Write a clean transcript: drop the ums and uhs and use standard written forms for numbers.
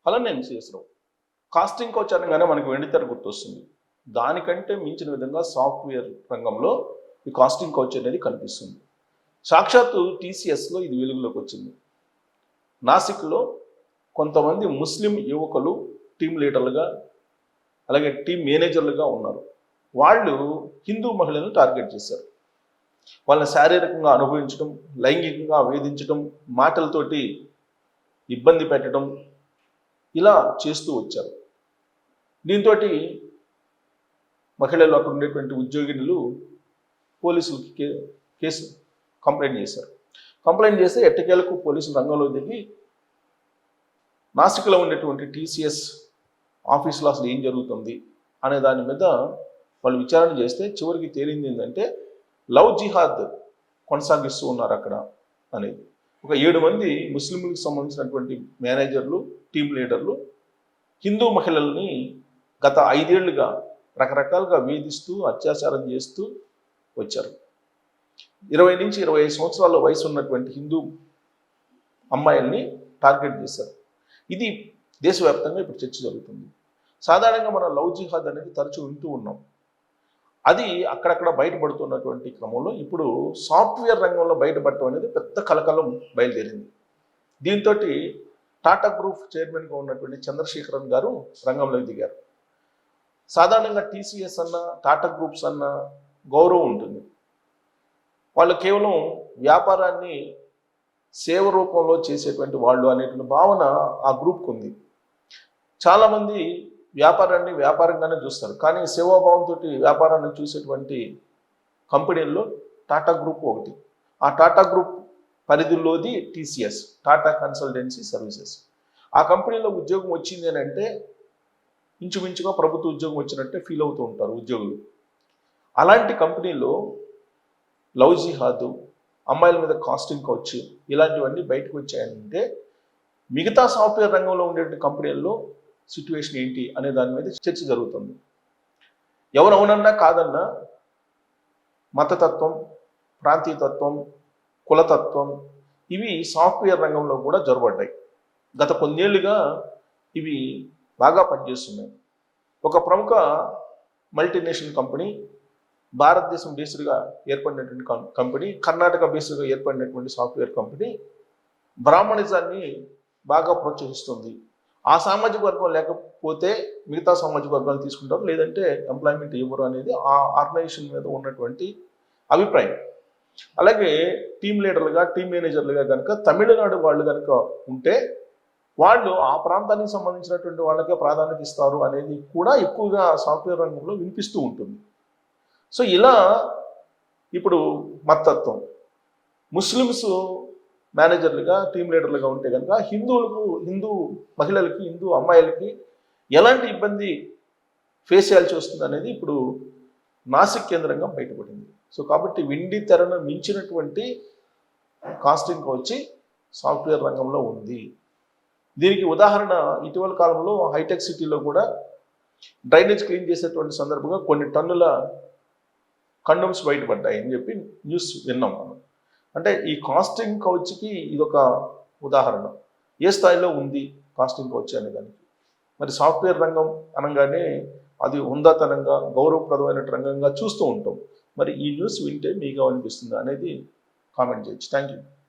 అలానే ఎంసీఎస్లో casting coach అనగానే మనకు వెండితెర గుర్తొస్తుంది. దానికంటే మించిన విధంగా సాఫ్ట్వేర్ రంగంలో ఈ కాస్టింగ్ కోచ్ అనేది కనిపిస్తుంది. సాక్షాత్తు టీసీఎస్లో ఇది వెలుగులోకి వచ్చింది. నాసిక్లో కొంతమంది ముస్లిం యువకులు టీం లీడర్లుగా అలాగే టీం మేనేజర్లుగా ఉన్నారు. వాళ్ళు హిందూ మహిళలను టార్గెట్ చేశారు. వాళ్ళని శారీరకంగా అనుభవించడం, లైంగికంగా వేధించడం, మాటలతోటి ఇబ్బంది పెట్టడం ఇలా చేస్తూ వచ్చారు. దీంతో మహిళలు అక్కడ ఉండేటువంటి ఉద్యోగినులు పోలీసులకి కేసు కంప్లైంట్ చేశారు. కంప్లైంట్ చేస్తే ఎట్టకేలకు పోలీసులు రంగంలో దిగి నాసిక్లో ఉండేటువంటి టీసీఎస్ ఆఫీసులో అసలు ఏం జరుగుతుంది అనే దాని మీద వాళ్ళు విచారణ చేస్తే చివరికి తేలింది ఏంటంటే లవ్ జిహాద్ కొనసాగిస్తూ ఉన్నారు అక్కడ అనేది. ఒక 7 మంది ముస్లింలకు సంబంధించినటువంటి మేనేజర్లు, టీం లీడర్లు హిందూ మహిళల్ని గత 5 ఏళ్లుగా రకరకాలుగా వేధిస్తూ అత్యాచారం చేస్తూ వచ్చారు. 20 నుంచి 25 సంవత్సరాల వయసు ఉన్నటువంటి హిందూ అమ్మాయిల్ని టార్గెట్ చేశారు. ఇది దేశవ్యాప్తంగా ఇప్పుడు చర్చ జరుగుతుంది. సాధారణంగా మనం లవ్ జిహాద్ అనేది తరచూ వింటూ ఉన్నాం. అది అక్కడక్కడ బయటపడుతున్నటువంటి క్రమంలో ఇప్పుడు సాఫ్ట్వేర్ రంగంలో బయటపడటం అనేది పెద్ద కలకలం బయలుదేరింది. దీంతో టాటా గ్రూప్ చైర్మన్గా ఉన్నటువంటి చంద్రశేఖరన్ గారు రంగంలోకి దిగారు. సాధారణంగా టీసీఎస్ అన్న టాటా గ్రూప్స్ అన్న గౌరవం ఉంటుంది. వాళ్ళు కేవలం వ్యాపారాన్ని సేవ రూపంలో చేసేటువంటి వాళ్ళు అనేటువంటి భావన ఆ గ్రూప్కి ఉంది. చాలామంది వ్యాపారాన్ని వ్యాపారంగానే చూస్తారు, కానీ సేవాభావంతో వ్యాపారాన్ని చూసేటువంటి కంపెనీల్లో టాటా గ్రూప్ ఒకటి. ఆ టాటా గ్రూప్ పరిధిలోది టీసీఎస్, టాటా కన్సల్టెన్సీ సర్వీసెస్. ఆ కంపెనీలో ఉద్యోగం వచ్చింది అని అంటే ఇంచుమించుగా ప్రభుత్వ ఉద్యోగం వచ్చినట్టే ఫీల్ అవుతూ ఉంటారు ఉద్యోగులు. అలాంటి కంపెనీలో లవ్ జిహాదు, అమ్మాయిల మీద కాస్టింగ్ కోచ్ ఇలాంటివన్నీ బయటకు వచ్చాయంటే మిగతా సాఫ్ట్వేర్ రంగంలో ఉండేటువంటి కంపెనీల్లో సిట్యుయేషన్ ఏంటి అనే దాని మీద చర్చ జరుగుతుంది. ఎవరు అవునన్నా కాదన్నా మతతత్వం, ప్రాంతీయతత్వం, కులతత్వం ఇవి సాఫ్ట్వేర్ రంగంలో కూడా జొరబడ్డాయి. గత కొన్నేళ్లుగా ఇవి బాగా పనిచేస్తున్నాయి. ఒక ప్రముఖ మల్టీనేషనల్ కంపెనీ, భారతదేశం బేస్డ్గా ఏర్పడినటువంటి కంపెనీ, కర్ణాటక బేస్డ్గా ఏర్పడినటువంటి సాఫ్ట్వేర్ కంపెనీ బ్రాహ్మణిజాన్ని బాగా ప్రోత్సహిస్తుంది. ఆ సామాజిక వర్గం లేకపోతే మిగతా సామాజిక వర్గాలు తీసుకుంటారు, లేదంటే ఎంప్లాయ్మెంట్ ఇవ్వరు అనేది ఆ ఆర్గనైజేషన్ మీద ఉన్నటువంటి అభిప్రాయం. అలాగే టీం లీడర్లుగా, టీం మేనేజర్లుగా కనుక తమిళనాడు వాళ్ళు కనుక ఉంటే వాళ్ళు ఆ ప్రాంతానికి సంబంధించినటువంటి వాళ్ళకే ప్రాధాన్యత ఇస్తారు అనేది కూడా ఎక్కువగా సాఫ్ట్వేర్ రంగంలో వినిపిస్తూ ఉంటుంది. సో ఇలా ఇప్పుడు మతత్వం, ముస్లిమ్స్ మేనేజర్లుగా, టీం లీడర్లుగా ఉంటే కనుక హిందూ మహిళలకి, హిందూ అమ్మాయిలకి ఎలాంటి ఇబ్బంది ఫేస్ చేయాల్సి వస్తుంది అనేది ఇప్పుడు నాసిక్ కేంద్రంగా బయటపడింది. సో కాబట్టి వెండి తెరను మించినటువంటి కాస్టింగ్ వచ్చి సాఫ్ట్వేర్ రంగంలో ఉంది. దీనికి ఉదాహరణ ఇటీవల కాలంలో హైటెక్ సిటీలో కూడా డ్రైనేజ్ క్లీన్ చేసేటువంటి సందర్భంగా కొన్ని టన్నుల కండమ్స్ బయటపడ్డాయి అని చెప్పి న్యూస్ విన్నాం మనం. అంటే ఈ కాస్టింగ్ కౌచ్కి ఇదొక ఉదాహరణ. ఏ స్థాయిలో ఉంది కాస్టింగ్ కౌచ్ అనే దానికి. మరి సాఫ్ట్వేర్ రంగం అనగానే అది హుందాతనంగా, గౌరవప్రదమైన రంగంగా చూస్తూ ఉంటాం. మరి ఈ న్యూస్ వింటే మీకు అనిపిస్తుంది అనేది కామెంట్ చేయొచ్చు. Thank you.